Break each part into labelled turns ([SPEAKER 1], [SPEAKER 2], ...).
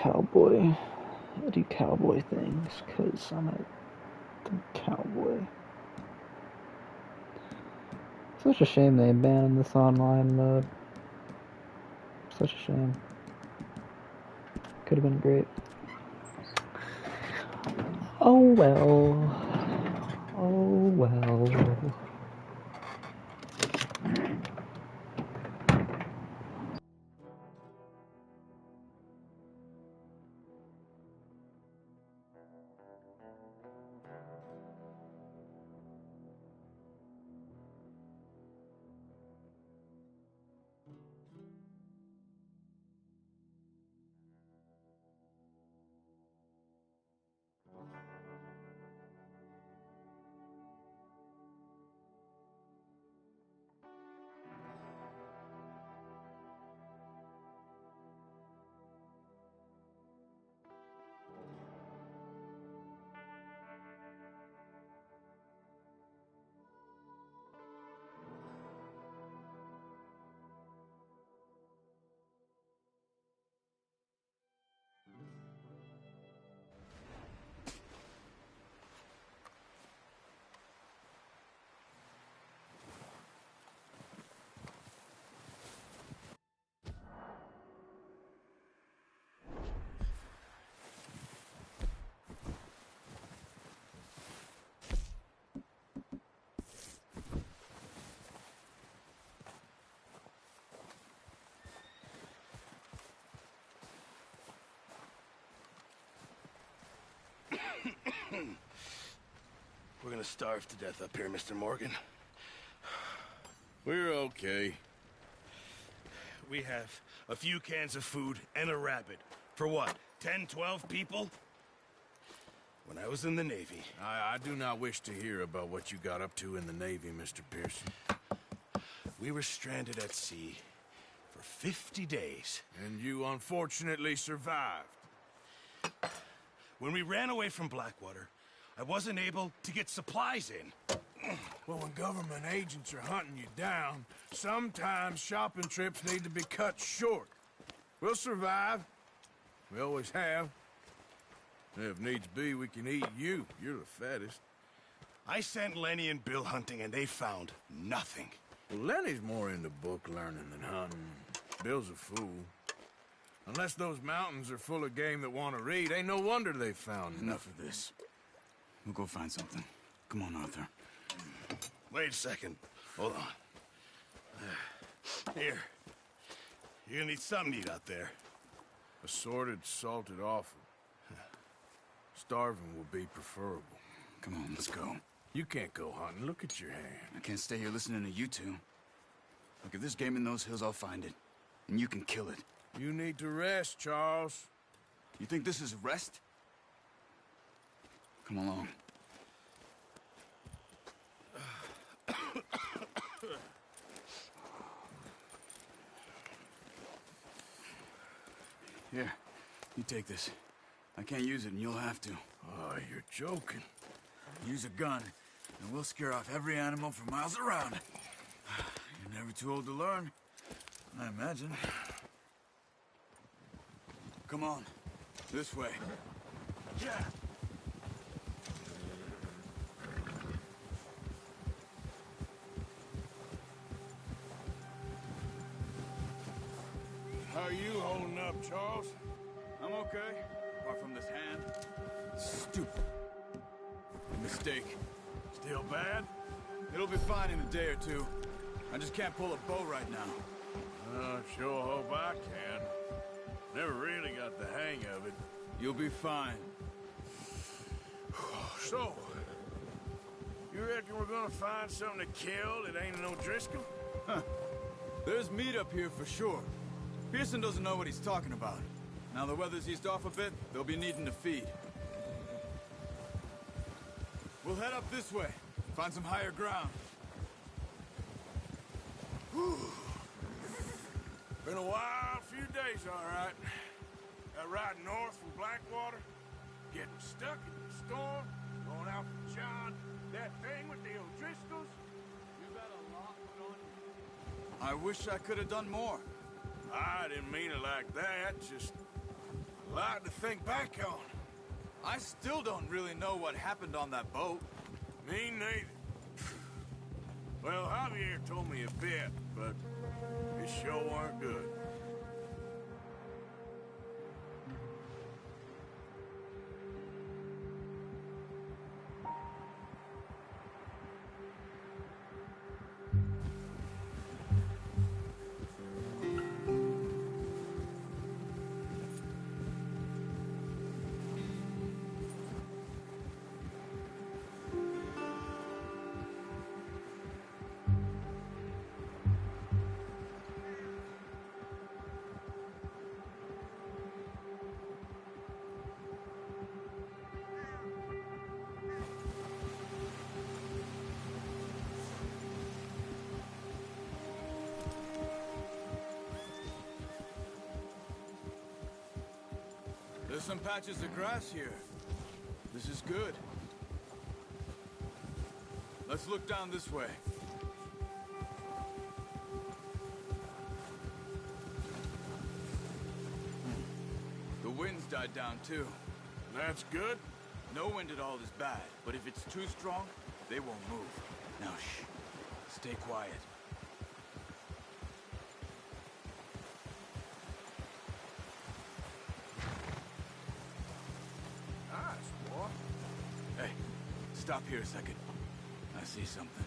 [SPEAKER 1] cowboy. I do cowboy things because I'm a cowboy. Such a shame they abandoned this online mode. Such a shame. Could have been great. Oh well. Oh well.
[SPEAKER 2] We're gonna starve to death up here, Mr. Morgan. We're okay. We have a few cans of food and a rabbit. For what, 10, 12 people? When I was in the Navy...
[SPEAKER 3] I do not wish to hear about what you got up to in the Navy, Mr. Pearson.
[SPEAKER 2] We were stranded at sea for 50 days.
[SPEAKER 3] And you unfortunately survived.
[SPEAKER 2] When we ran away from Blackwater, I wasn't able to get supplies in.
[SPEAKER 3] Well, when government agents are hunting you down, sometimes shopping trips need to be cut short. We'll survive. We always have. If needs be, we can eat you. You're the fattest.
[SPEAKER 2] I sent Lenny and Bill hunting, and they found nothing.
[SPEAKER 3] Well, Lenny's more into book learning than hunting. Bill's a fool. Unless those mountains are full of game that want to read, ain't no wonder they found
[SPEAKER 4] Enough of this. We'll go find something. Come on, Arthur.
[SPEAKER 2] Wait a second. Hold on. Here. You're gonna need something to eat out there.
[SPEAKER 3] Assorted, salted offal. Starving will be preferable.
[SPEAKER 4] Come on, let's go.
[SPEAKER 3] You can't go hunting. Look at your hand.
[SPEAKER 4] I can't stay here listening to you two. Look, if there's game in those hills, I'll find it. And you can kill it.
[SPEAKER 3] You need to rest, Charles.
[SPEAKER 4] You think this is rest? Come along. Here, you take this. I can't use it, and you'll have to.
[SPEAKER 3] Oh, you're joking.
[SPEAKER 4] Use a gun, and we'll scare off every animal for miles around. You're never too old to learn, I imagine. Come on, this way.
[SPEAKER 3] Yeah. How are you holding up, Charles?
[SPEAKER 4] I'm okay, apart from this hand. Stupid. Mistake.
[SPEAKER 3] Still bad?
[SPEAKER 4] It'll be fine in a day or two. I just can't pull a bow right now.
[SPEAKER 3] Sure hope I can. Never really got the hang of it.
[SPEAKER 4] You'll be fine.
[SPEAKER 3] So, you reckon we're gonna find something to kill that ain't no Driscoll?
[SPEAKER 4] Huh. There's meat up here for sure. Pearson doesn't know what he's talking about. Now the weather's eased off a bit, they'll be needing to feed. We'll head up this way. Find some higher ground.
[SPEAKER 3] Whew. Been a wild few days, all right. That ride north from Blackwater, getting stuck in the storm, going out from John, that thing with the O'Driscolls.
[SPEAKER 4] You got a lot put on you. I wish I could have done more.
[SPEAKER 3] I didn't mean it like that, just a Lot to think back on.
[SPEAKER 4] I still don't really know what happened on that boat.
[SPEAKER 3] Me neither. Well, Javier told me a bit, but it sure weren't good.
[SPEAKER 4] There's some patches of grass here. This is good. Let's look down this way. The wind's died down too.
[SPEAKER 3] That's good.
[SPEAKER 4] No wind at all is bad, but if it's too strong, they won't move. Now shh. Stay quiet.
[SPEAKER 3] Nice, boy.
[SPEAKER 4] Hey, stop here a second. I see something.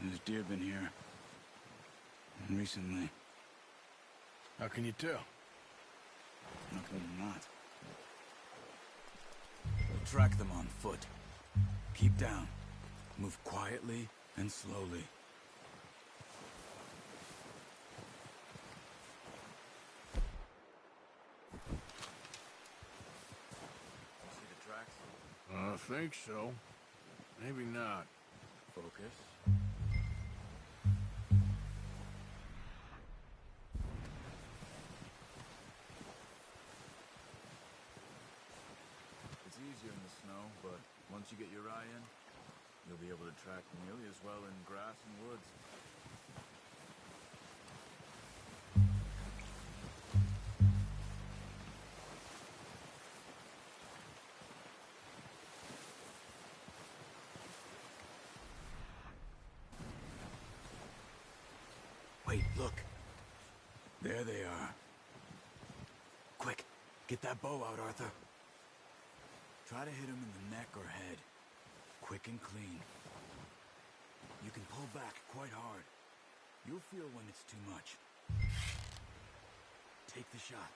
[SPEAKER 4] There's deer been here. Recently.
[SPEAKER 3] How can you tell?
[SPEAKER 4] How come not? We'll track them on foot. Keep down. Move quietly and slowly. See the tracks?
[SPEAKER 3] I think so. Maybe not.
[SPEAKER 4] Focus. It's easier in the snow, but once you get your eye in, you'll be able to track nearly as well in grass and woods. Wait, look. There they are. Quick, get that bow out, Arthur. Try to hit him in the neck or head. Quick and clean. You can pull back quite hard. You'll feel when it's too much. Take the shot.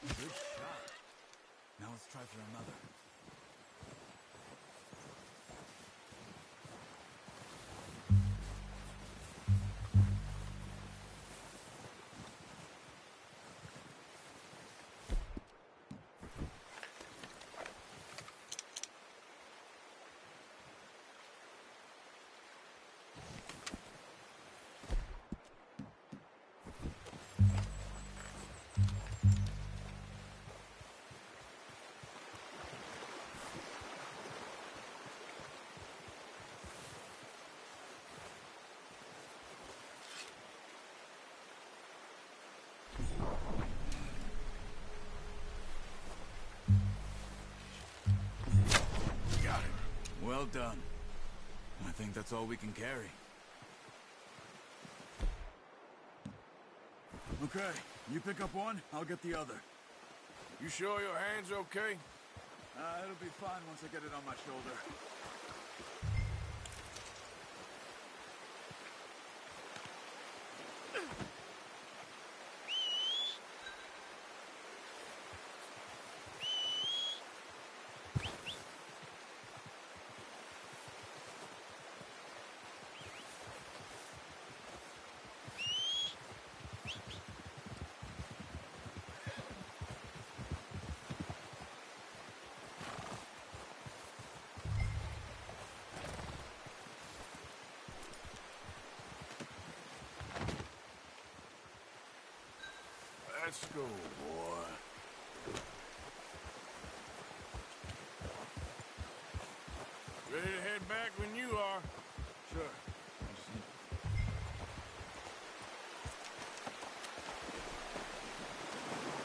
[SPEAKER 4] Good shot. Now let's try for another. Well done. I think that's all we can carry. Okay, you pick up one, I'll get the other.
[SPEAKER 3] You sure your hand's okay?
[SPEAKER 4] It'll be fine once I get it on my shoulder.
[SPEAKER 3] Let's go, boy. Ready to head back when you are.
[SPEAKER 4] Sure.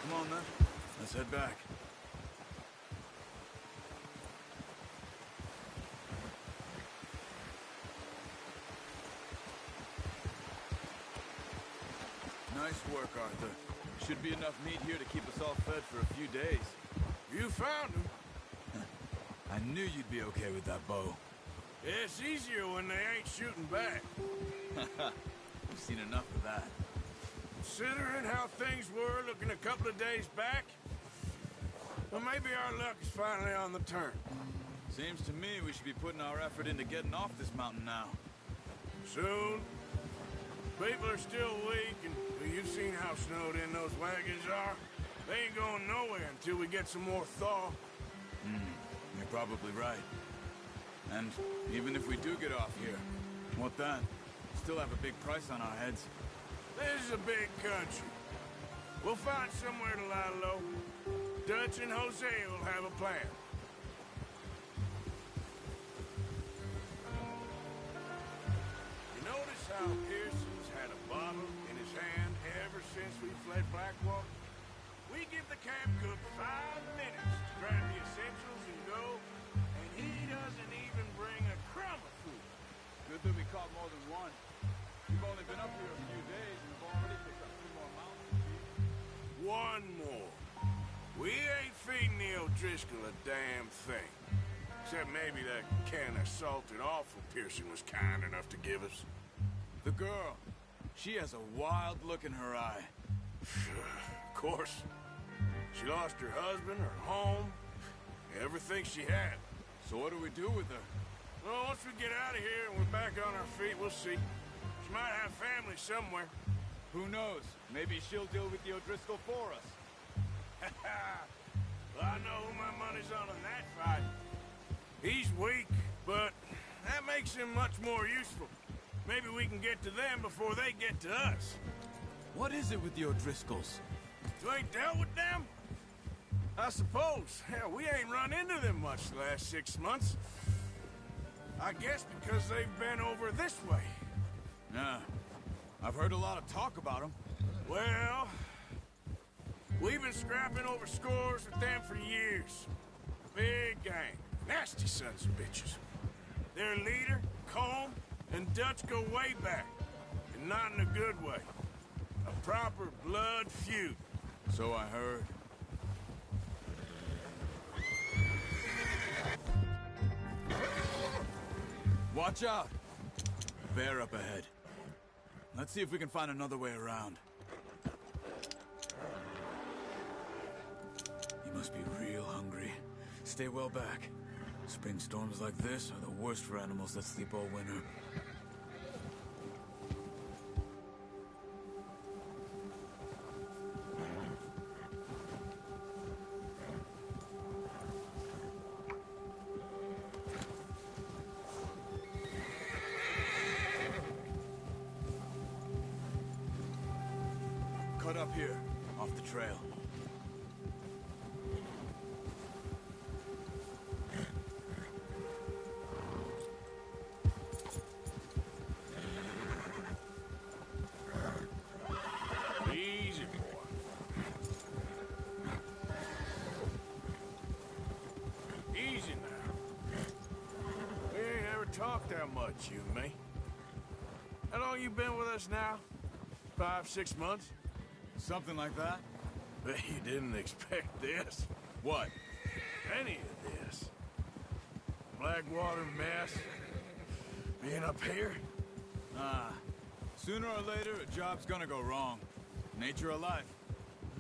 [SPEAKER 4] Come on, then. Let's head back. Nice work, Arthur. Should be enough meat here to keep us all fed for a few days.
[SPEAKER 3] You found him.
[SPEAKER 4] I knew you'd be okay with that bow.
[SPEAKER 3] It's easier when they ain't shooting back.
[SPEAKER 4] We've seen enough of that.
[SPEAKER 3] Considering how things were looking a couple of days back, well, maybe our luck is finally on the turn.
[SPEAKER 4] Seems to me we should be putting our effort into getting off this mountain now.
[SPEAKER 3] Soon. People are still weak, and well, you've seen how snowed in those wagons are. They ain't going nowhere until we get some more thaw.
[SPEAKER 4] You're probably right. And even if we do get off here, what then? Still have a big price on our heads.
[SPEAKER 3] This is a big country. We'll find somewhere to lie low. Dutch and Jose will have a plan. You notice how Pearson's had a bottle in his hand ever since we fled Blackwater? We give the camp cook 5 minutes to grab the essentials and go, and he doesn't even bring a crumb of food.
[SPEAKER 4] Good that we caught more than one. We've only been up here a few days and have already picked up 2 more mountains.
[SPEAKER 3] One more. We ain't feeding the O'Driscoll a damn thing. Except maybe that can of salted offal Pearson was kind enough to give us.
[SPEAKER 4] The girl. She has a wild look in her eye.
[SPEAKER 3] Of course. She lost her husband, her home, everything she had.
[SPEAKER 4] So what do we do with her?
[SPEAKER 3] Well, once we get out of here and we're back on our feet, we'll see. She might have family somewhere.
[SPEAKER 4] Who knows? Maybe she'll deal with the O'Driscoll for us.
[SPEAKER 3] Well, I know who my money's on that fight. He's weak, but that makes him much more useful. Maybe we can get to them before they get to us.
[SPEAKER 4] What is it with the O'Driscolls?
[SPEAKER 3] You ain't dealt with them? I suppose. Hell, we ain't run into them much the last 6 months. I guess because they've been over this way.
[SPEAKER 4] Yeah. I've heard a lot of talk about them.
[SPEAKER 3] Well, we've been scrapping over scores with them for years. Big gang. Nasty sons of bitches. Their leader, Colm, and Dutch go way back. And not in a good way. A proper blood feud.
[SPEAKER 4] So I heard. Watch out! Bear up ahead. Let's see if we can find another way around. You must be real hungry. Stay well back. Spring storms like this are the worst for animals that sleep all winter. Cut up here, off the trail.
[SPEAKER 3] Easy, boy. Easy now. We ain't ever talked that much, you and me. How long you been with us now? 5, 6 months?
[SPEAKER 4] Something like that?
[SPEAKER 3] Bet you didn't expect this.
[SPEAKER 4] What?
[SPEAKER 3] Any of this. Blackwater mess. Being up here.
[SPEAKER 4] Sooner or later, a job's gonna go wrong. Nature of life.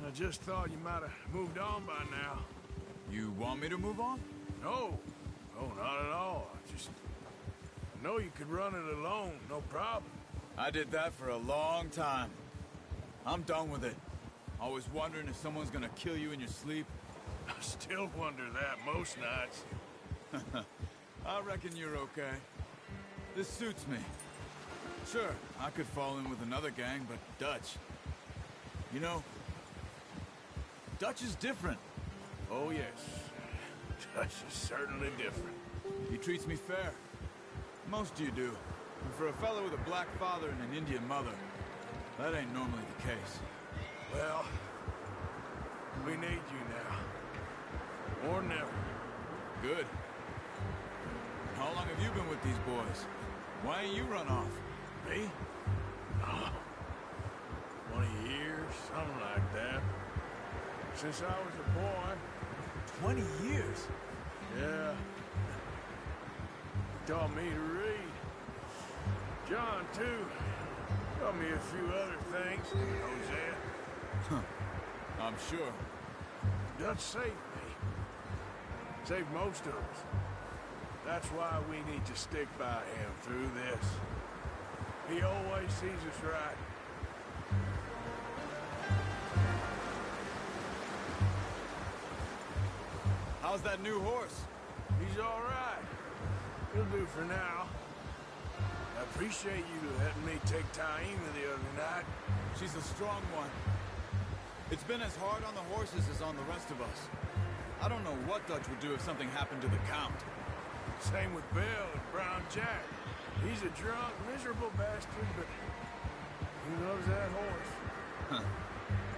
[SPEAKER 3] I just thought you might have moved on by now.
[SPEAKER 4] You want me to move on?
[SPEAKER 3] No. No, not at all. I know you could run it alone, no problem.
[SPEAKER 4] I did that for a long time. I'm done with it. Always wondering if someone's gonna kill you in your sleep.
[SPEAKER 3] I still wonder that most nights.
[SPEAKER 4] I reckon you're okay. This suits me. Sure, I could fall in with another gang, but Dutch. You know, Dutch is different.
[SPEAKER 3] Oh, yes. Dutch is certainly different.
[SPEAKER 4] He treats me fair. Most of you do. And for a fellow with a black father and an Indian mother, that ain't normally the case.
[SPEAKER 3] Well, we need you now. More than ever.
[SPEAKER 4] Good. How long have you been with these boys? Why ain't you run off?
[SPEAKER 3] Me? Oh, 20 years, something like that. Since I was a boy.
[SPEAKER 4] 20 years?
[SPEAKER 3] Yeah. Taught me to read. John, too. Taught me a few other things. Hosea.
[SPEAKER 4] Huh. I'm sure.
[SPEAKER 3] Dutch saved me. Saved most of us. That's why we need to stick by him through this. He always sees us right.
[SPEAKER 4] How's that new horse?
[SPEAKER 3] He's all right. He'll do for now. I appreciate you letting me take Taima the other night.
[SPEAKER 4] She's a strong one. It's been as hard on the horses as on the rest of us. I don't know what Dutch would do if something happened to the Count.
[SPEAKER 3] Same with Bill and Brown Jack. He's a drunk, miserable bastard, but he loves that horse.
[SPEAKER 4] Huh.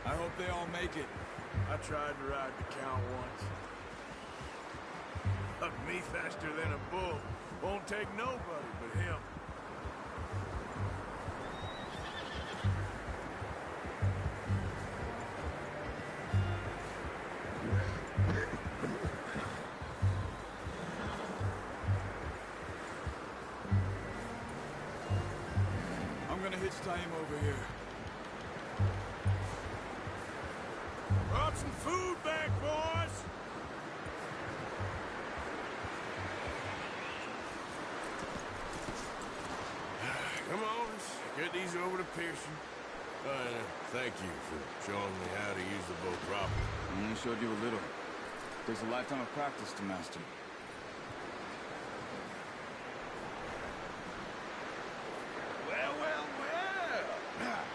[SPEAKER 4] I hope they all make it.
[SPEAKER 3] I tried to ride the Count once. Hugged me faster than a bull. Won't take nobody but him.
[SPEAKER 4] I'm gonna hitch Taima over here.
[SPEAKER 3] Brought some food back, boys! Come on, let's get these over to Pearson. Thank you for showing me how to use the boat properly.
[SPEAKER 4] I only showed you a little. Takes a lifetime of practice to master.
[SPEAKER 3] Well, well, well!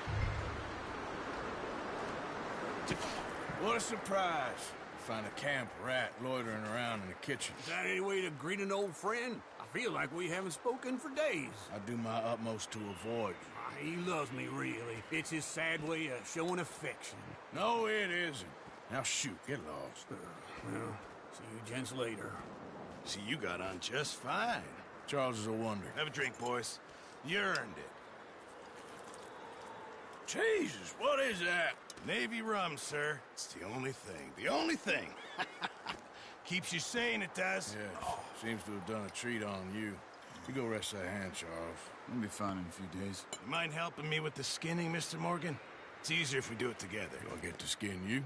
[SPEAKER 3] What a surprise. Find a camp rat loitering around in the kitchen.
[SPEAKER 5] Is that any way to greet an old friend? I feel like we haven't spoken for days.
[SPEAKER 3] I do my utmost to avoid you.
[SPEAKER 5] He loves me, really. It's his sad way of showing affection.
[SPEAKER 3] No, it isn't. Now shoot, get lost.
[SPEAKER 5] Well, see you gents later.
[SPEAKER 2] See, you got on just fine.
[SPEAKER 3] Charles is a wonder.
[SPEAKER 2] Have a drink, boys. You earned it.
[SPEAKER 3] Jesus, what is that?
[SPEAKER 2] Navy rum, sir. It's the only thing. The only thing. Keeps you sane, it does.
[SPEAKER 3] Yes, seems to have done a treat on you. You go rest that hand, Charles.
[SPEAKER 4] I'll be fine in a few days.
[SPEAKER 2] You mind helping me with the skinning, Mr. Morgan? It's easier if we do it together.
[SPEAKER 3] Do I get to skin you?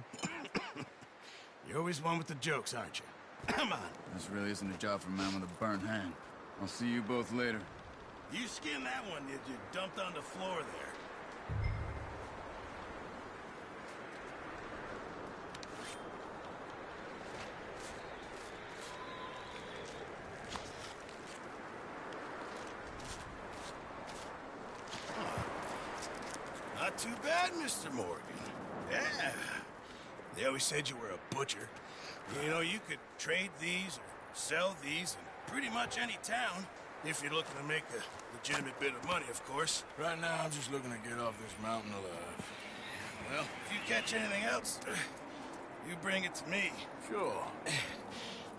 [SPEAKER 2] You're always one with the jokes, aren't you? Come on.
[SPEAKER 4] This really isn't a job for a man with a burnt hand. I'll see you both later.
[SPEAKER 2] You skinned that one, did you? Dumped on the floor there. Not too bad, Mr. Morgan. Yeah. They always said you were a butcher. You know, you could trade these or sell these in pretty much any town, if you're looking to make a legitimate bit of money, of course.
[SPEAKER 3] Right now, I'm just looking to get off this mountain alive.
[SPEAKER 2] Well, if you catch anything else, you bring it to me.
[SPEAKER 3] Sure.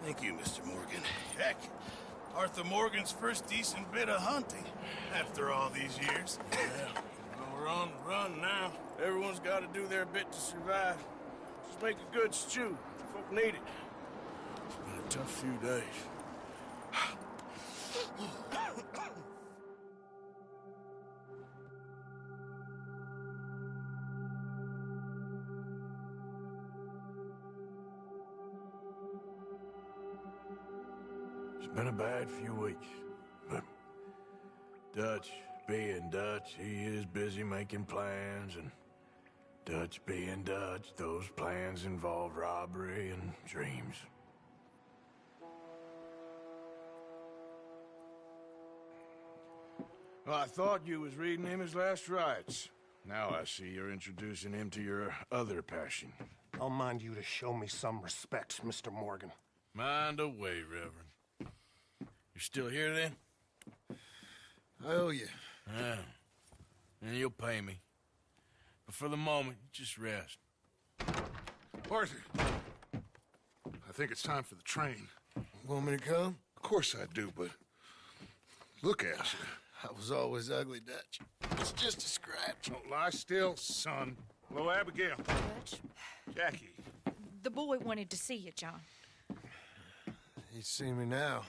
[SPEAKER 2] Thank you, Mr. Morgan. Heck, Arthur Morgan's first decent bit of hunting, after all these years.
[SPEAKER 3] Yeah. Well, we're on the run now. Everyone's got to do their bit to survive. Just make a good stew. Folk need it. It's been a tough few days. It's been a bad few weeks, but Dutch being Dutch, he is busy making plans, and Dutch being Dutch, those plans involve robbery and dreams. Well, I thought you was reading him his last rites. Now I see you're introducing him to your other passion.
[SPEAKER 6] I'll mind you to show me some respect, Mr. Morgan.
[SPEAKER 3] Mind away, Reverend. You still here, then?
[SPEAKER 2] I owe you.
[SPEAKER 3] Yeah. And you'll pay me. But for the moment, just rest.
[SPEAKER 7] Arthur, I think it's time for the train.
[SPEAKER 2] Want me to come?
[SPEAKER 7] Of course I do, but look at you.
[SPEAKER 2] I was always ugly, Dutch. It's just a scratch.
[SPEAKER 7] Don't lie still, son. Hello, Abigail.
[SPEAKER 8] Dutch,
[SPEAKER 7] Jackie.
[SPEAKER 8] the boy wanted to see you, John.
[SPEAKER 2] He's seen me now.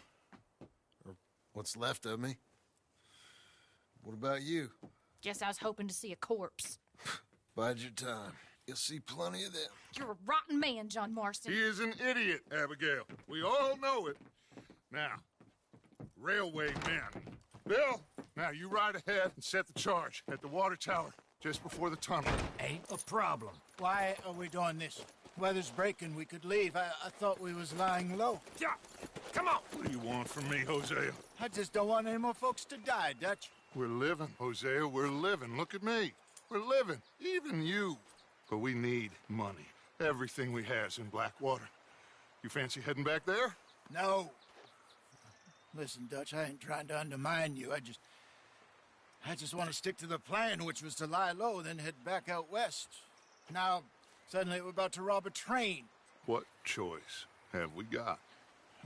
[SPEAKER 2] Or what's left of me. What about you?
[SPEAKER 8] Guess I was hoping to see a corpse.
[SPEAKER 2] Bide your time. You'll see plenty of them.
[SPEAKER 8] You're a rotten man, John Marston.
[SPEAKER 7] He is an idiot, Abigail. We all know it. Now, railway men. Bill, now you ride ahead and set the charge at the water tower just before the tunnel.
[SPEAKER 9] Ain't a problem. Why are we doing this? Weather's breaking. We could leave. I thought we was lying low.
[SPEAKER 7] Yeah, come on. What do you want from me, Hosea?
[SPEAKER 9] I just don't want any more folks to die, Dutch.
[SPEAKER 7] We're living, Hosea. We're living. Look at me. We're living. Even you. But we need money. Everything we has in Blackwater. You fancy heading back there?
[SPEAKER 9] No. Listen, Dutch, I ain't trying to undermine you. I just want to stick to the plan, which was to lie low, then head back out west. Now, suddenly we're about to rob a train.
[SPEAKER 7] What choice have we got?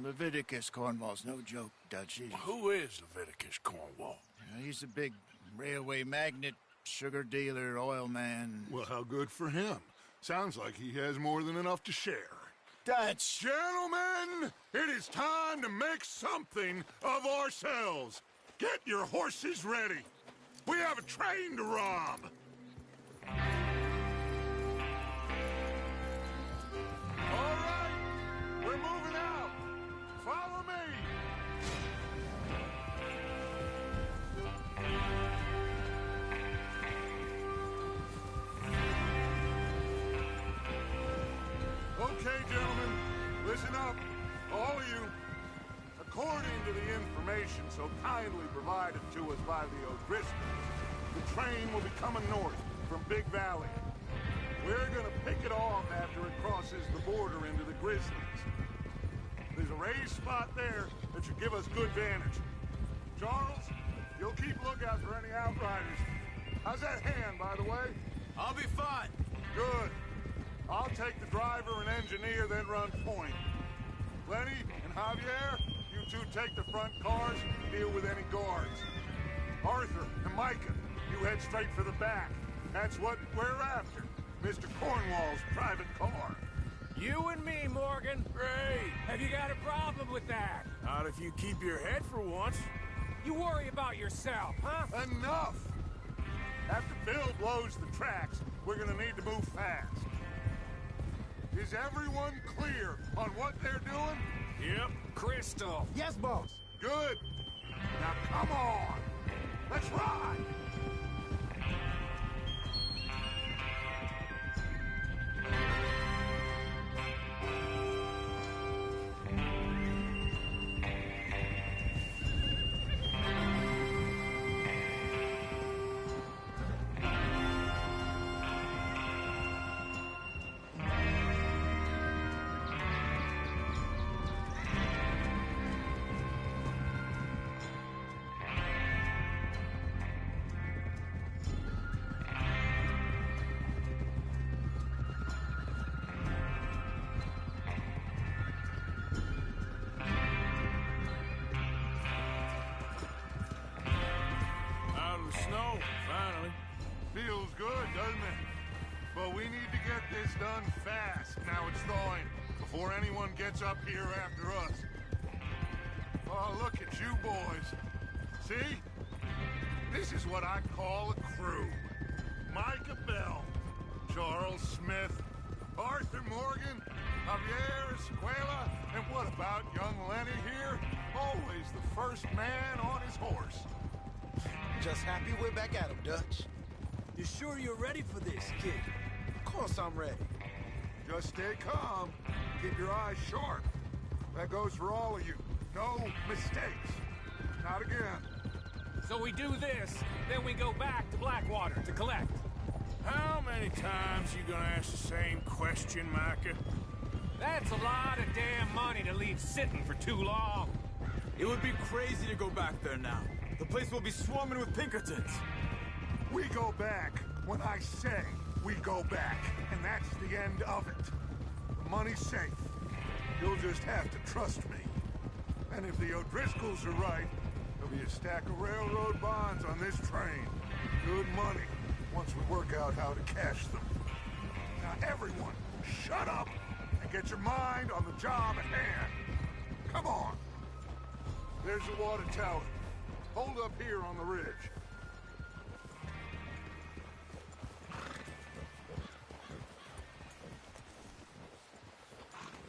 [SPEAKER 9] Leviticus Cornwall's no joke, Dutch.
[SPEAKER 3] Who is Leviticus Cornwall?
[SPEAKER 9] He's a big railway magnate, sugar dealer, oil man.
[SPEAKER 7] Well, how good for him. Sounds like he has more than enough to share.
[SPEAKER 9] Dutch!
[SPEAKER 7] Gentlemen, it is time to make something of ourselves. Get your horses ready. We have a train to rob. All right, we're moving out. Follow me. Okay, gentlemen, listen up, all of you. According to the information so kindly provided to us by the O'Driscolls, the train will be coming north from Big Valley. We're gonna pick it off after it crosses the border into the Grizzlies. There's a raised spot there that should give us good vantage. Charles, you'll keep lookout for any outriders. How's that hand, by the way?
[SPEAKER 5] I'll be fine.
[SPEAKER 7] Good. I'll take the driver and engineer, then run point. Lenny and Javier, you two take the front cars and deal with any guards. Arthur and Micah, you head straight for the back. That's what we're after. Mr. Cornwall's private car.
[SPEAKER 5] You and me, Morgan. Great. Have you got a problem with that?
[SPEAKER 3] Not if you keep your head for once.
[SPEAKER 5] You worry about yourself, huh?
[SPEAKER 7] Enough! After Bill blows the tracks, we're gonna need to move fast. Is everyone clear on what they're doing?
[SPEAKER 3] Yep.
[SPEAKER 5] Crystal.
[SPEAKER 9] Yes, boss.
[SPEAKER 7] Good. Now come on. Let's ride.
[SPEAKER 3] Out of the snow, finally.
[SPEAKER 7] Feels good, doesn't it? But we need to get this done fast. Now it's thawing, before anyone gets up here after us. Oh, look at you boys. See? This is what I call a crew. Micah Bell, Charles Smith, Arthur Morgan, Javier Escuela, and what about young Lenny here? Always the first man on his horse.
[SPEAKER 10] Just happy we're back at him, Dutch.
[SPEAKER 5] You sure you're ready for this, kid?
[SPEAKER 10] Of course I'm ready.
[SPEAKER 7] Just stay calm. Keep your eyes sharp. That goes for all of you. No mistakes. Not again.
[SPEAKER 5] So we do this, then we go back to Blackwater to collect.
[SPEAKER 3] How many times you gonna ask the same question, Micah?
[SPEAKER 5] That's a lot of damn money to leave sitting for too long.
[SPEAKER 4] It would be crazy to go back there now. The place will be swarming with Pinkertons.
[SPEAKER 7] We go back when I say we go back, and that's the end of it. The money's safe. You'll just have to trust me. And if the O'Driscolls are right, there'll be a stack of railroad bonds on this train. Good money, once we work out how to cash them. Now everyone, shut up and get your mind on the job at hand. Come on. There's the water tower. Hold up here on the ridge.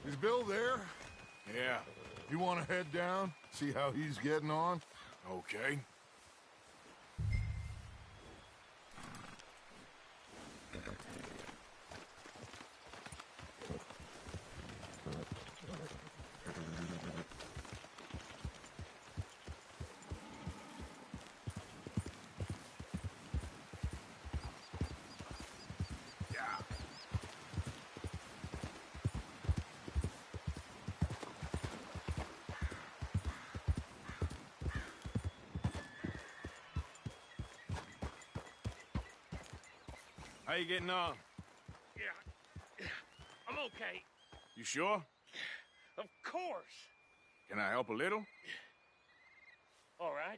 [SPEAKER 7] Is Bill there?
[SPEAKER 3] Yeah.
[SPEAKER 7] You want to head down, see how he's getting on?
[SPEAKER 3] Okay. How you getting on?
[SPEAKER 5] Yeah, I'm okay.
[SPEAKER 3] You sure?
[SPEAKER 5] Of course.
[SPEAKER 3] Can I help a little?
[SPEAKER 5] All right.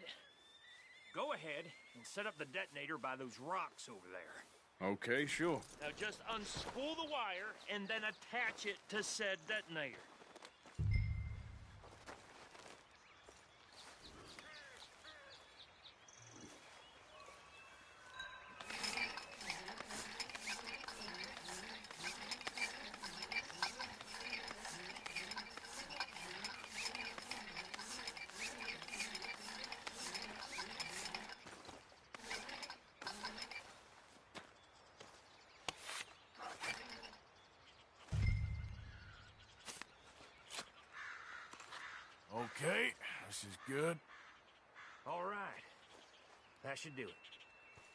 [SPEAKER 5] Go ahead and set up the detonator by those rocks over there.
[SPEAKER 3] Okay, sure.
[SPEAKER 5] Now just unspool the wire and then attach it to said detonator.
[SPEAKER 3] Okay, this is good.
[SPEAKER 5] All right. That should do it.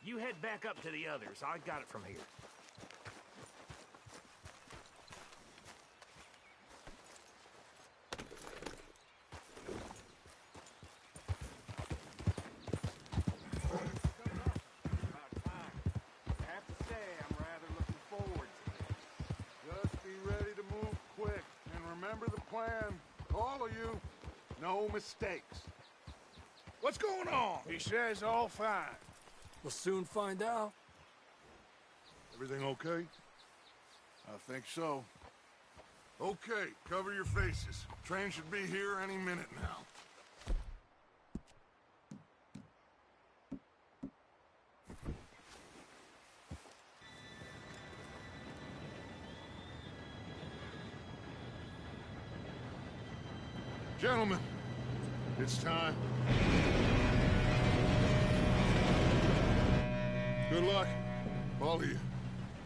[SPEAKER 5] You head back up to the others. I got it from here.
[SPEAKER 7] I have to say, I'm rather looking forward to it. Just be ready to move quick, and remember the plan. All of you, no mistakes. What's going on?
[SPEAKER 3] He says all fine.
[SPEAKER 10] We'll soon find out.
[SPEAKER 7] Everything okay? I think so. Okay, cover your faces. Train should be here any minute now. Gentlemen, it's time. Good luck, all of you.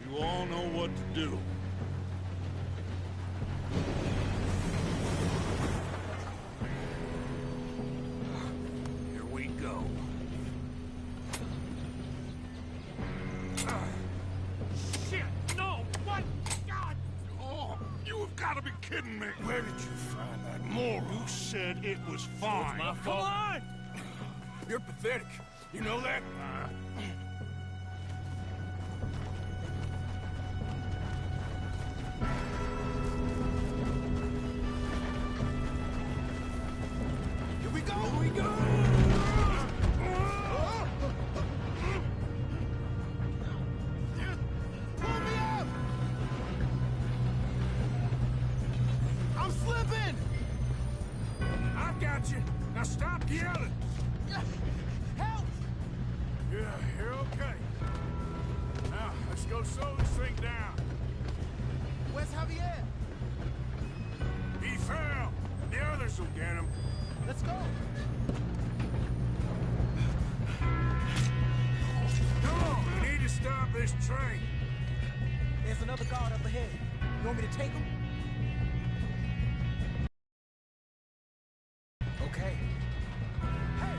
[SPEAKER 7] You all know what to do.
[SPEAKER 3] Here we go.
[SPEAKER 5] Shit! No! What? God!
[SPEAKER 7] Oh, you have got to be kidding me.
[SPEAKER 3] Where did you find that moron?
[SPEAKER 7] You said it was fine.
[SPEAKER 3] Come on! You're pathetic. You know that?
[SPEAKER 10] Here we go!
[SPEAKER 3] Here we go!
[SPEAKER 10] Pull me up! I'm slipping!
[SPEAKER 3] I've got you. Now stop yelling.
[SPEAKER 10] Help!
[SPEAKER 3] Yeah, you're okay. Now, let's go slow this thing down.
[SPEAKER 10] Where's Javier?
[SPEAKER 3] He fell. The others will get him.
[SPEAKER 10] Let's go!
[SPEAKER 3] Come on, we need to stop this train.
[SPEAKER 10] There's another guard up ahead. You want me to take him? Okay. Hey!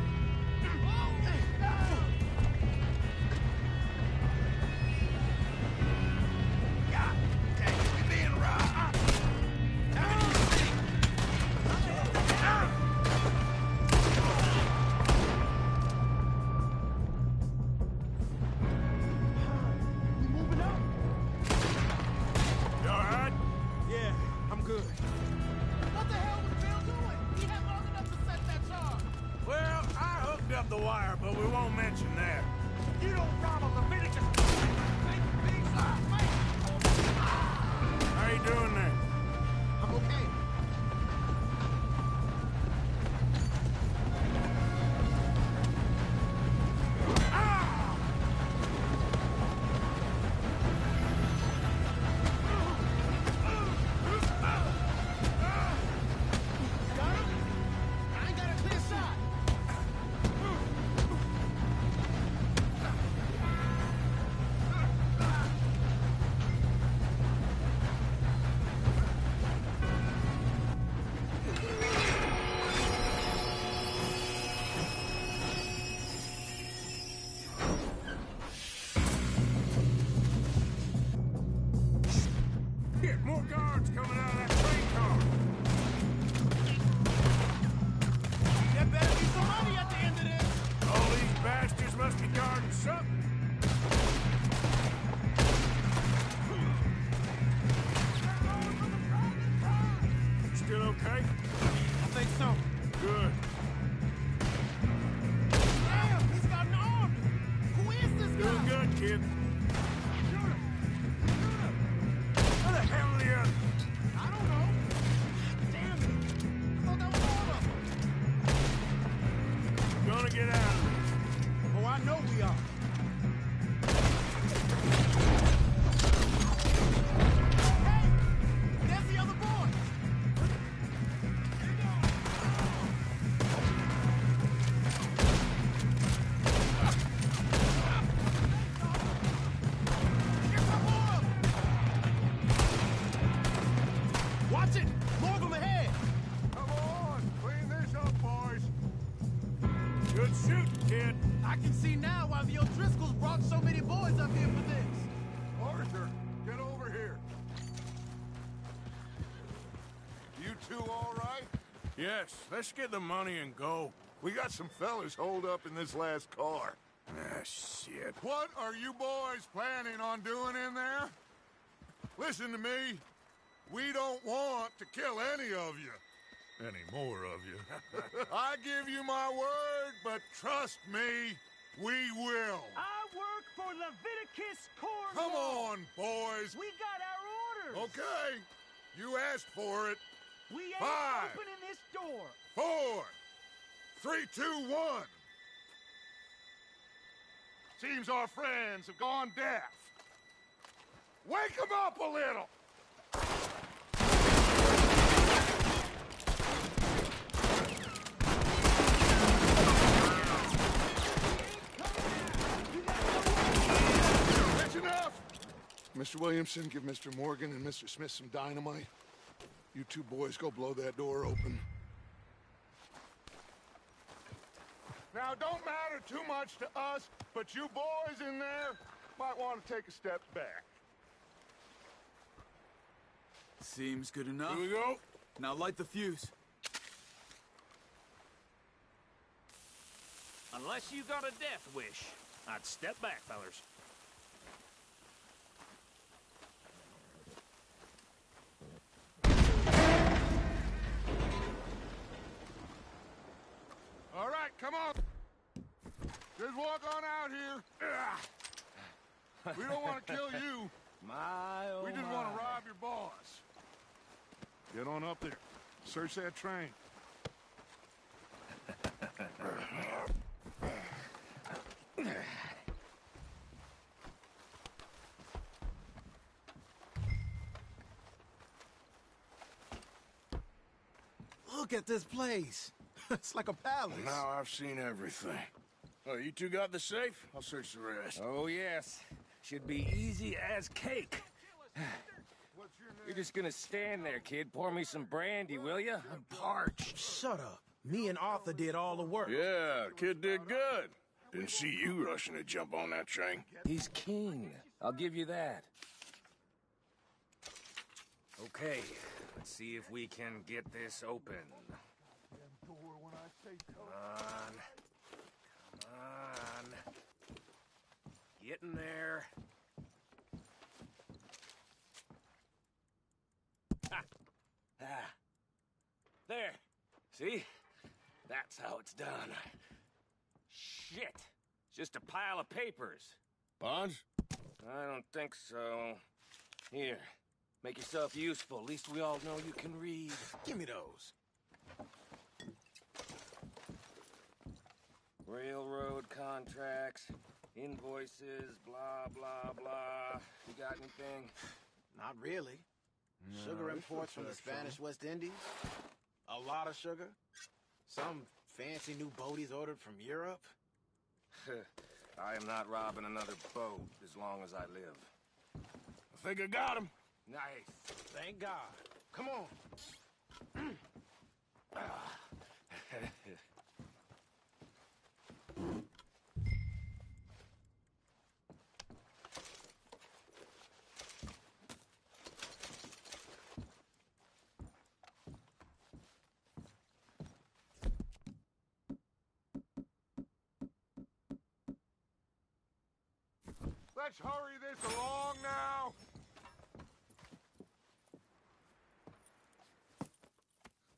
[SPEAKER 3] fire, but we won't mention that.
[SPEAKER 10] You don't follow Leviticus.
[SPEAKER 3] How you doing there?
[SPEAKER 10] I'm okay.
[SPEAKER 3] Get more guards coming out of that train car.
[SPEAKER 10] There better be somebody at the end of this.
[SPEAKER 3] All these bastards must be guarding something. Still okay?
[SPEAKER 10] I think so.
[SPEAKER 3] Good.
[SPEAKER 10] Damn, he's got an arm. Who is this guy?
[SPEAKER 3] Doing good, kid. Where the hell are the others?
[SPEAKER 10] I don't know. Damn it. I thought that was all of them.
[SPEAKER 3] Gonna get out of this.
[SPEAKER 10] Oh, I know we are. Hey! There's the other boy! Here's some more! Watch it! More of them ahead!
[SPEAKER 7] Come on, clean this up, boys.
[SPEAKER 3] Good shooting, kid.
[SPEAKER 10] I can see now why the O'Driscolls brought so many boys up here for this.
[SPEAKER 7] Arthur, get over here. You two all right?
[SPEAKER 3] Yes, let's get the money and go.
[SPEAKER 7] We got some fellas holed up in this last car.
[SPEAKER 3] Ah, shit.
[SPEAKER 7] What are you boys planning on doing in there? Listen to me. We don't want to kill any of you. Any more of you. I give you my word, but trust me, we will.
[SPEAKER 5] I work for Leviticus Corps.
[SPEAKER 7] Come on, boys.
[SPEAKER 5] We got our orders.
[SPEAKER 7] Okay, you asked for it.
[SPEAKER 5] We ain't
[SPEAKER 7] 5,
[SPEAKER 5] opening this door.
[SPEAKER 7] 4, 3, 2, 1. Seems our friends have gone deaf. Wake them up a little. That's enough. Mr. Williamson, give Mr. Morgan and Mr. Smith some dynamite. You two boys go blow that door open. Now, don't matter too much to us, but you boys in there might want to take a step back.
[SPEAKER 4] Seems good enough.
[SPEAKER 3] Here we go.
[SPEAKER 4] Now light the fuse.
[SPEAKER 5] Unless you got a death wish, I'd step back, fellers.
[SPEAKER 7] All right, come on. Just walk on out here. We don't want to kill you. We just want to rob your boss. Get on up there. Search that train.
[SPEAKER 10] Look at this place. It's like a palace.
[SPEAKER 3] Now I've seen everything. Oh, you two got the safe? I'll search the rest.
[SPEAKER 11] Oh, yes. Should be easy as cake. You're just gonna stand there, kid. Pour me some brandy, will you? I'm parched.
[SPEAKER 10] Shut up. Me and Arthur did all the work.
[SPEAKER 3] Yeah, kid did good. Didn't see you rushing to jump on that train.
[SPEAKER 11] He's keen. I'll give you that. Okay, let's see if we can get this open. Come on. Come on. Get in there. Ha! Ah. There. See? That's how it's done. Just a pile of papers.
[SPEAKER 3] Bonds?
[SPEAKER 11] I don't think so. Here, make yourself useful. At least we all know you can read.
[SPEAKER 3] Give me those.
[SPEAKER 11] Railroad contracts, invoices, blah, blah, blah. You got anything?
[SPEAKER 12] Not really. Sugar imports from the Spanish West Indies. A lot of sugar. Some fancy new boat he's ordered from Europe.
[SPEAKER 11] I am not robbing another boat as long as I live.
[SPEAKER 3] I think I got him.
[SPEAKER 11] Nice.
[SPEAKER 12] Thank God. Come on.
[SPEAKER 7] Let's hurry this along now.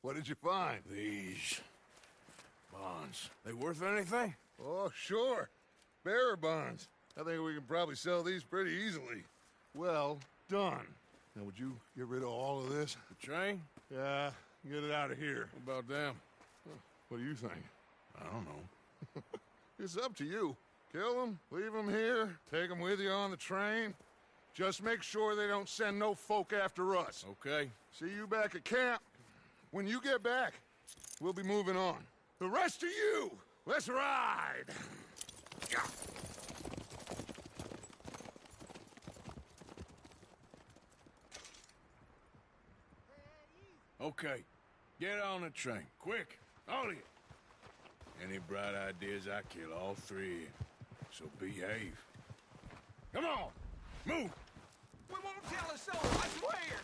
[SPEAKER 7] What did you find?
[SPEAKER 3] These bonds. They worth anything?
[SPEAKER 7] Oh, sure. Bearer bonds. I think we can probably sell these pretty easily. Well done. Now, would you get rid of all of this?
[SPEAKER 3] The train?
[SPEAKER 7] Yeah, get it out of here.
[SPEAKER 3] What about them?
[SPEAKER 7] What do you think? I don't know. It's up to you. Kill them, leave them here, take them with you on the train. Just make sure they don't send no folk after us.
[SPEAKER 3] Okay.
[SPEAKER 7] See you back at camp. When you get back, we'll be moving on. The rest of you, let's ride!
[SPEAKER 3] Okay. Get on the train. Quick. All of you. Any bright ideas, I kill all three. So behave. Come on! Move!
[SPEAKER 10] We won't tell a soul, I swear!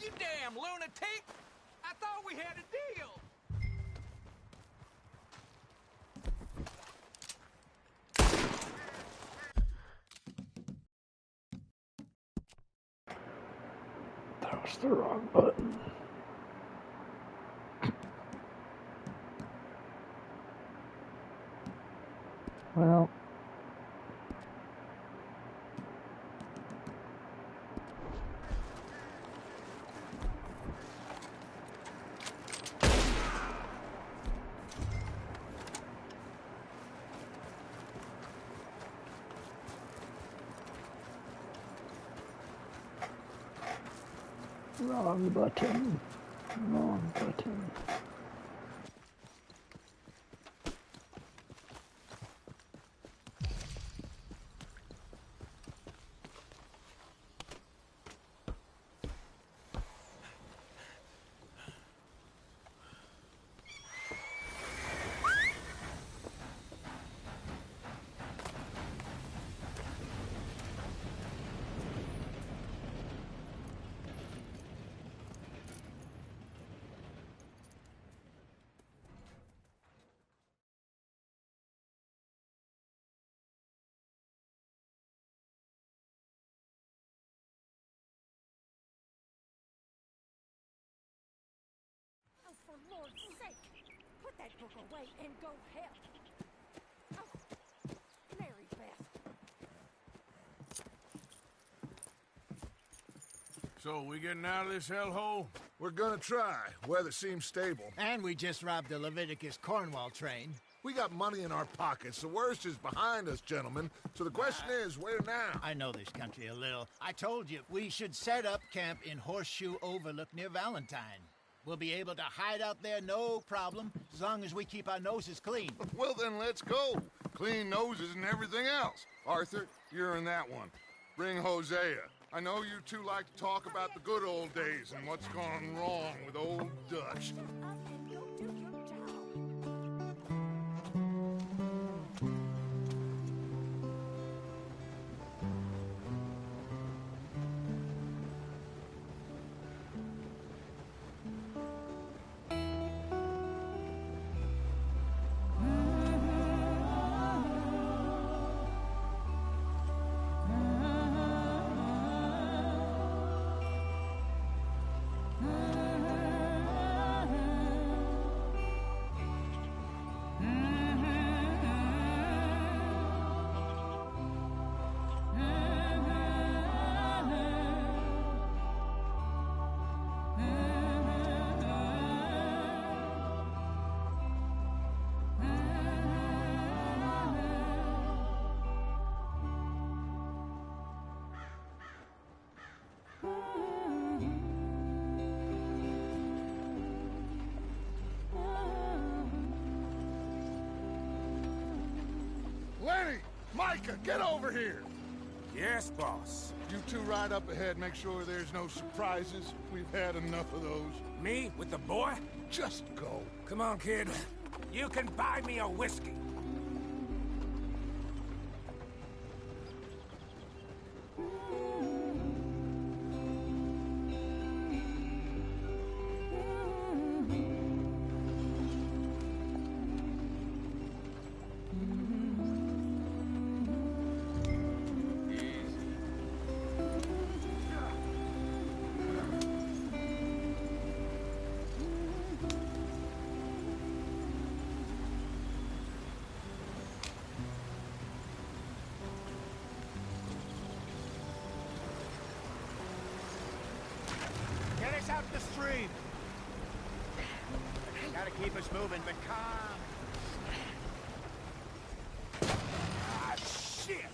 [SPEAKER 10] You damn lunatic! I thought we had a deal!
[SPEAKER 1] That was the wrong button. Well. Wrong button. Wrong button.
[SPEAKER 13] For Lord's sake, put that book away and go help. Oh, Mary Beth.
[SPEAKER 3] So, we getting out of this hellhole?
[SPEAKER 7] We're gonna try. Weather seems stable.
[SPEAKER 9] And we just robbed the Leviticus Cornwall train.
[SPEAKER 7] We got money in our pockets. The worst is behind us, gentlemen. So the question is, where now?
[SPEAKER 9] I know this country a little. I told you, we should set up camp in Horseshoe Overlook near Valentine. We'll be able to hide out there, no problem, as long as we keep our noses clean.
[SPEAKER 7] Well, then let's go. Clean noses and everything else. Arthur, you're in that one. Bring Hosea. I know you two like to talk about the good old days and what's gone wrong with old Dutch. Micah, get over here!
[SPEAKER 3] Yes, boss.
[SPEAKER 7] You two ride up ahead, make sure there's no surprises. We've had enough of those.
[SPEAKER 3] Me with the boy?
[SPEAKER 7] Just go.
[SPEAKER 3] Come on, kid. You can buy me a whiskey.
[SPEAKER 9] Get us out the stream. Gotta keep us moving, but calm.
[SPEAKER 3] Ah, shit!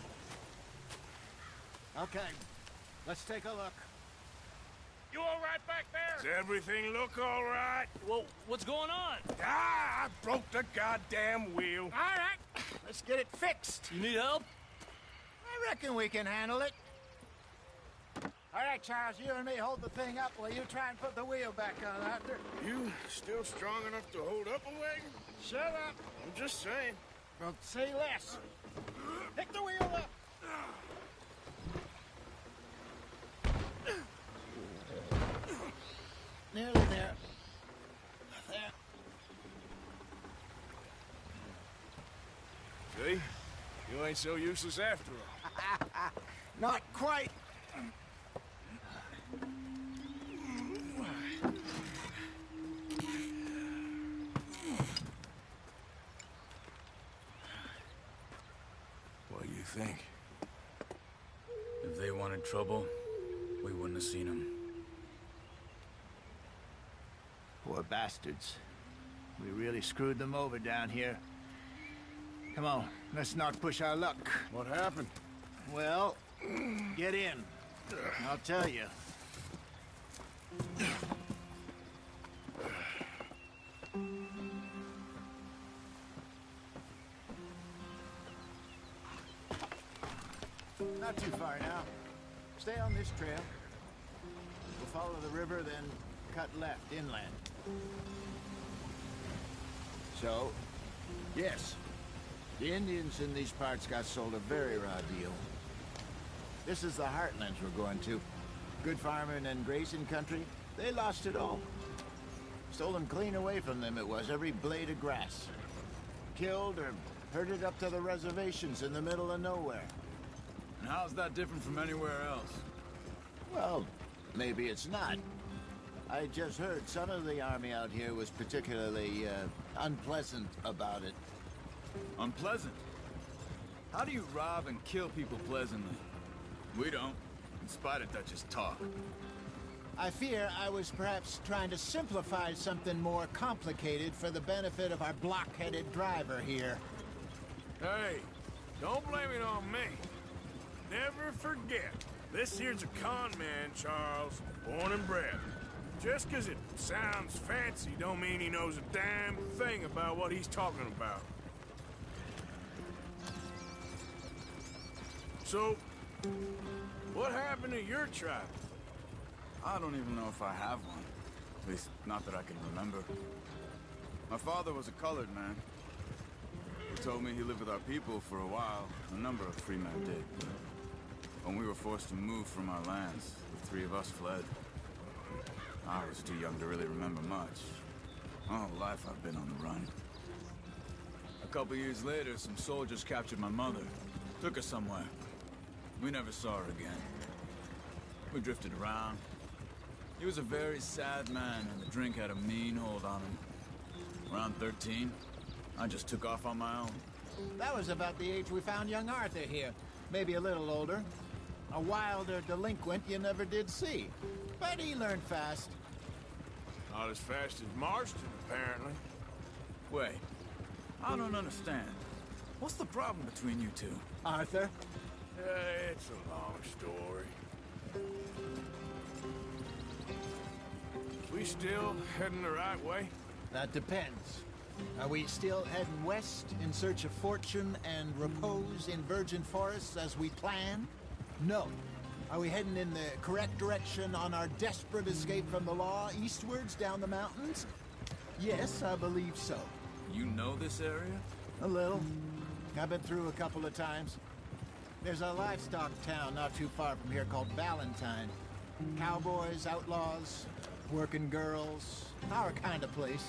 [SPEAKER 9] Okay, let's take a look.
[SPEAKER 5] You all right back there?
[SPEAKER 3] Does everything look all right?
[SPEAKER 5] Well, what's going on?
[SPEAKER 3] Ah, I broke the goddamn wheel.
[SPEAKER 9] All right, let's get it fixed.
[SPEAKER 5] You need help?
[SPEAKER 9] I reckon we can handle it. All right, Charles, you and me hold the thing up while you try and put the wheel back on, Arthur.
[SPEAKER 3] You still strong enough to hold up a wagon?
[SPEAKER 9] Shut up.
[SPEAKER 3] I'm just saying.
[SPEAKER 9] Well, say less. Pick the wheel up. Nearly there. There.
[SPEAKER 3] See? You ain't so useless after all.
[SPEAKER 9] Not quite.
[SPEAKER 3] What do you think?
[SPEAKER 4] If they wanted trouble, we wouldn't have seen them.
[SPEAKER 9] Poor bastards. We really screwed them over down here. Come on, let's not push our luck.
[SPEAKER 3] What happened?
[SPEAKER 9] Well, get in. I'll tell you. Not too far now. Stay on this trail. We'll follow the river, then cut left inland. So, yes, the Indians in these parts got sold a very raw deal. This is the heartlands we're going to. Good farming and grazing country, they lost it all. Stolen clean away from them it was, every blade of grass. Killed or herded up to the reservations in the middle of nowhere.
[SPEAKER 4] And how's that different from anywhere else?
[SPEAKER 9] Well, maybe it's not. I just heard some of the army out here was particularly, unpleasant about it.
[SPEAKER 4] Unpleasant? How do you rob and kill people pleasantly? We don't, in spite of Dutch's talk.
[SPEAKER 9] I fear I was perhaps trying to simplify something more complicated for the benefit of our block-headed driver here.
[SPEAKER 3] Hey, don't blame it on me. Never forget, this here's a con man, Charles, born and bred. Just 'cause it sounds fancy don't mean he knows a damn thing about what he's talking about. So, what happened to your tribe?
[SPEAKER 4] I don't even know if I have one. At least, not that I can remember. My father was a colored man. He told me he lived with our people for a while. A number of free men did. When we were forced to move from our lands, the three of us fled. I was too young to really remember much. All life I've been on the run. A couple years later, some soldiers captured my mother. Took her somewhere. We never saw her again. We drifted around. He was a very sad man, and the drink had a mean hold on him. Around 13, I just took off on my own.
[SPEAKER 9] That was about the age we found young Arthur here. Maybe a little older. A wilder delinquent you never did see. But he learned fast.
[SPEAKER 3] Not as fast as Marston, apparently.
[SPEAKER 4] Wait, I don't understand. What's the problem between you two?
[SPEAKER 9] Arthur?
[SPEAKER 3] It's a long story. We still heading the right way?
[SPEAKER 9] That depends. Are we still heading west in search of fortune and repose in virgin forests as we planned? No. Are we heading in the correct direction on our desperate escape from the law eastwards down the mountains? Yes, I believe so.
[SPEAKER 3] You know this area?
[SPEAKER 9] A little. I've been through a couple of times. There's a livestock town not too far from here called Valentine. Cowboys, outlaws, working girls, our kind of place.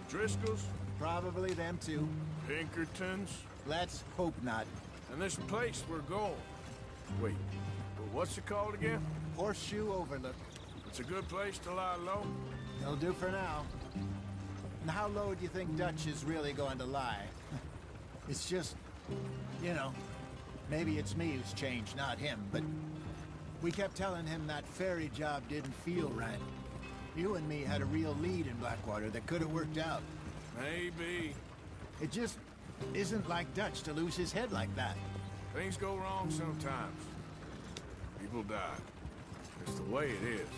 [SPEAKER 3] Driscolls?
[SPEAKER 9] Probably them too.
[SPEAKER 3] Pinkertons?
[SPEAKER 9] Let's hope not.
[SPEAKER 3] And this place we're going. Wait, but what's it called again?
[SPEAKER 9] Horseshoe Overlook.
[SPEAKER 3] It's a good place to lie low?
[SPEAKER 9] It'll do for now. And how low do you think Dutch is really going to lie? It's just, you know, maybe it's me who's changed, not him, but we kept telling him that ferry job didn't feel right. You and me had a real lead in Blackwater that could have worked out.
[SPEAKER 3] Maybe.
[SPEAKER 9] It just isn't like Dutch to lose his head like that.
[SPEAKER 3] Things go wrong sometimes. People die. It's the way it is.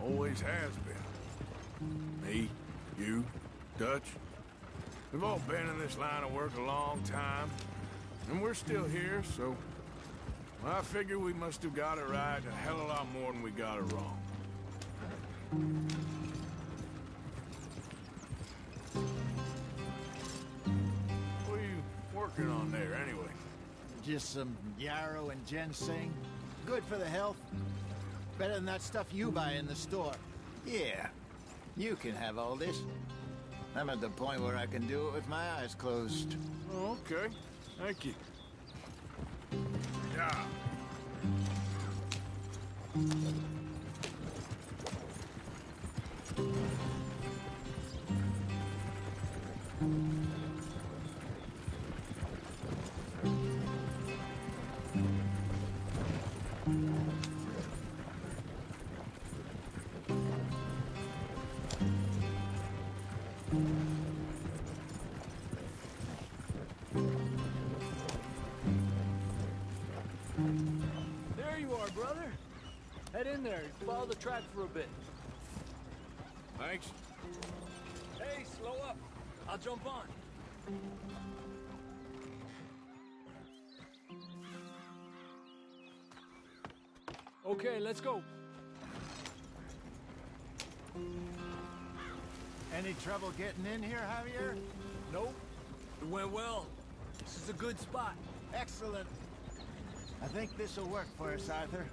[SPEAKER 3] Always has been. Me, you, Dutch. We've all been in this line of work a long time. And we're still here, so... well, I figure we must have got it right a hell of a lot more than we got it wrong. What are you working on there, anyway?
[SPEAKER 9] Just some yarrow and ginseng. Good for the health. Better than that stuff you buy in the store. Yeah, you can have all this. I'm at the point where I can do it with my eyes closed.
[SPEAKER 3] Oh, okay. Thank you. Yeah.
[SPEAKER 10] There you are, brother. Head in there and follow the track for a bit.
[SPEAKER 3] Thanks.
[SPEAKER 10] Hey, slow up. I'll jump on. Okay, let's go.
[SPEAKER 9] Any trouble getting in here, Javier?
[SPEAKER 10] Nope. It went well. This is a good spot.
[SPEAKER 9] Excellent. I think this'll work for us, Arthur.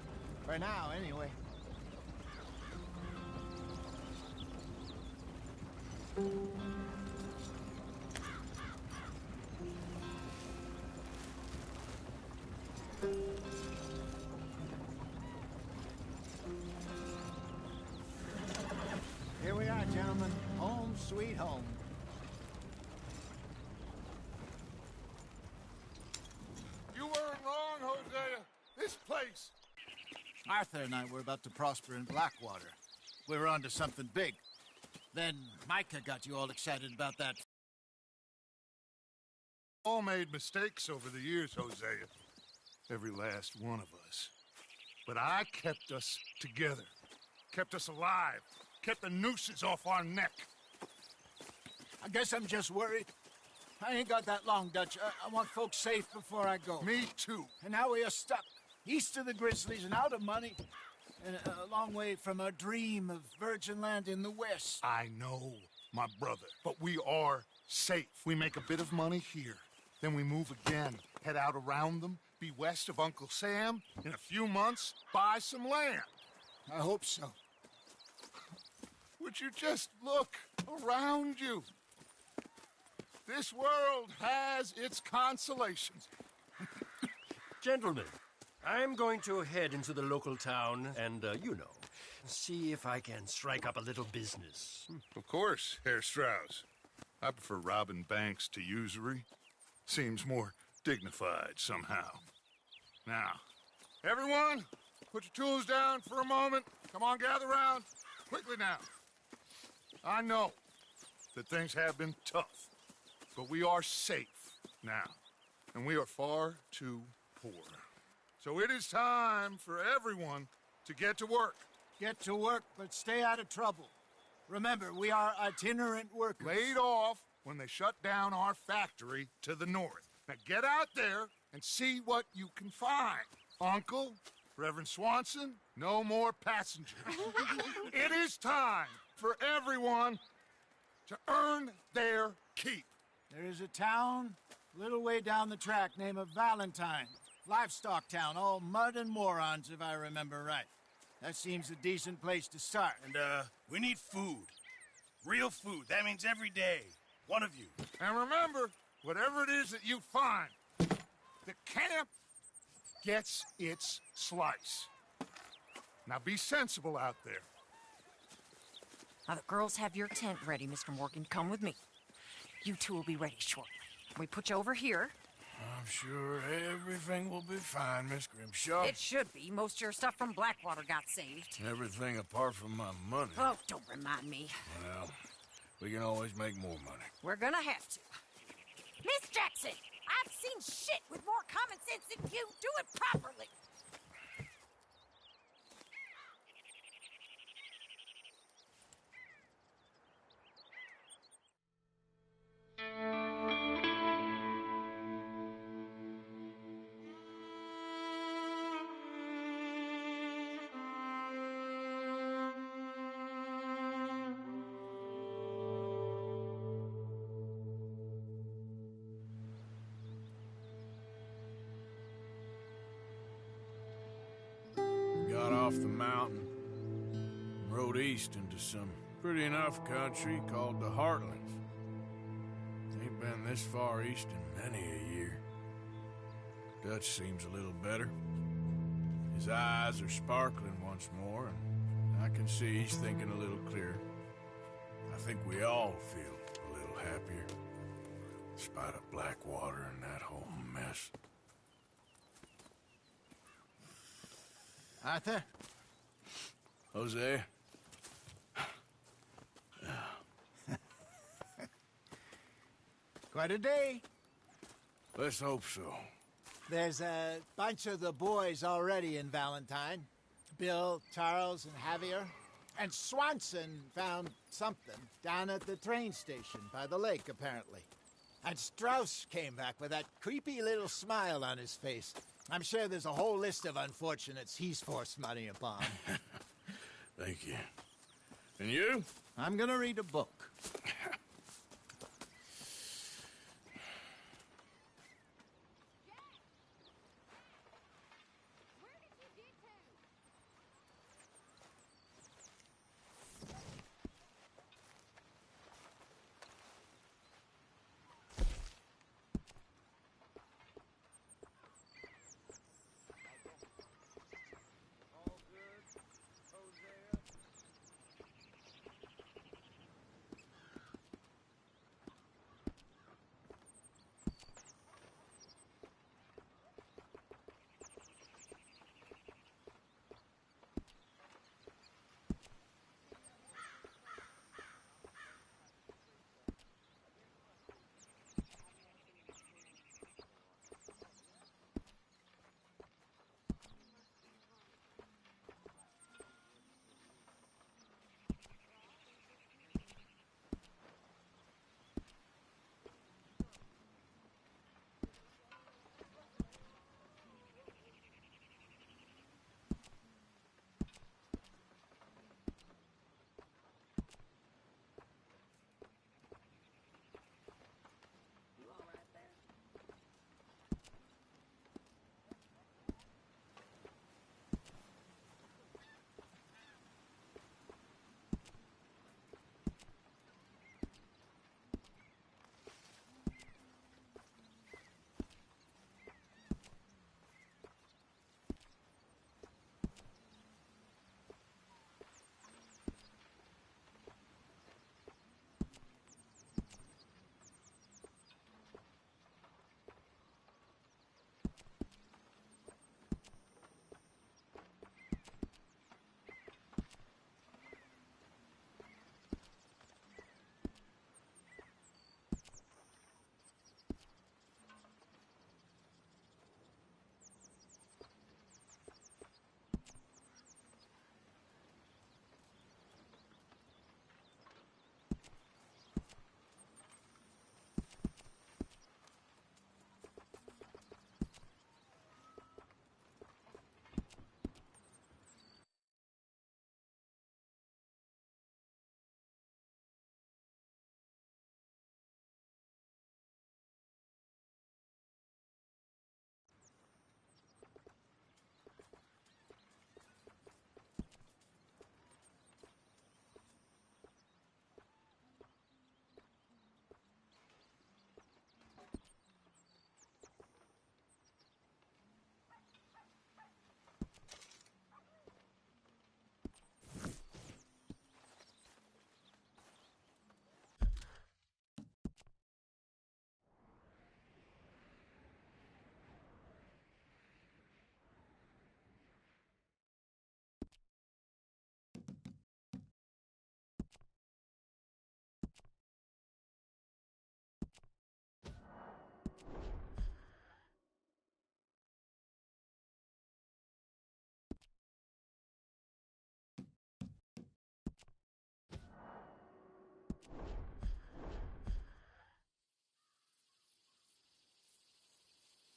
[SPEAKER 9] For now, anyway. Here we are, gentlemen. Home sweet home.
[SPEAKER 7] You weren't wrong, Hosea. This place.
[SPEAKER 9] Arthur and I were about to prosper in Blackwater. We were onto something big. Then Micah got you all excited about that.
[SPEAKER 7] All made mistakes over the years, Hosea. Every last one of us. But I kept us together. Kept us alive. Kept the nooses off our neck.
[SPEAKER 9] I guess I'm just worried. I ain't got that long, Dutch. I want folks safe before I go.
[SPEAKER 7] Me too.
[SPEAKER 9] And now we are stuck. East of the Grizzlies and out of money. And a long way from our dream of virgin land in the west.
[SPEAKER 7] I know, my brother. But we are safe. We make a bit of money here. Then we move again. Head out around them. Be west of Uncle Sam. In a few months, buy some land.
[SPEAKER 9] I hope so.
[SPEAKER 7] Would you just look around you? This world has its consolations.
[SPEAKER 14] Gentlemen, I'm going to head into the local town and, you know, see if I can strike up a little business.
[SPEAKER 7] Of course, Herr Strauss. I prefer robbing banks to usury. Seems more dignified somehow. Now, everyone, put your tools down for a moment. Come on, gather round. Quickly now. I know that things have been tough, but we are safe now, and we are far too poor. So it is time for everyone to get to work.
[SPEAKER 9] Get to work, but stay out of trouble. Remember, we are itinerant workers.
[SPEAKER 7] Laid off when they shut down our factory to the north. Now get out there and see what you can find. Uncle, Reverend Swanson, no more passengers. It is time for everyone to earn their keep.
[SPEAKER 9] There is a town a little way down the track named Valentine. Livestock town, all mud and morons, if I remember right. That seems a decent place to start.
[SPEAKER 2] And, we need food. Real food. That means every day. One of you.
[SPEAKER 7] And remember, whatever it is that you find, the camp gets its slice. Now be sensible out there.
[SPEAKER 15] Now the girls have your tent ready, Mr. Morgan. Come with me. You two will be ready shortly. We put you over here.
[SPEAKER 3] I'm sure everything will be fine, Miss Grimshaw.
[SPEAKER 15] It should be. Most of your stuff from Blackwater got saved.
[SPEAKER 3] Everything apart from my money.
[SPEAKER 15] Oh, don't remind me.
[SPEAKER 3] Well, we can always make more money.
[SPEAKER 15] We're gonna have to. Miss Jackson, I've seen shit with more common sense than you. Do it properly.
[SPEAKER 3] Got off the mountain, rode east into some pretty enough country called the Heartlands. Ain't been this far east in many a year. Dutch seems a little better. His eyes are sparkling once more, and I can see he's thinking a little clearer. I think we all feel a little happier, in spite of Blackwater and that whole mess.
[SPEAKER 9] Arthur?
[SPEAKER 3] Jose?
[SPEAKER 9] Quite a day.
[SPEAKER 3] Let's hope so.
[SPEAKER 9] There's a bunch of the boys already in Valentine. Bill, Charles, and Javier. And Swanson found something down at the train station by the lake, apparently. And Strauss came back with that creepy little smile on his face. I'm sure there's a whole list of unfortunates he's forced money upon.
[SPEAKER 3] Thank you. And you?
[SPEAKER 9] I'm gonna read a book.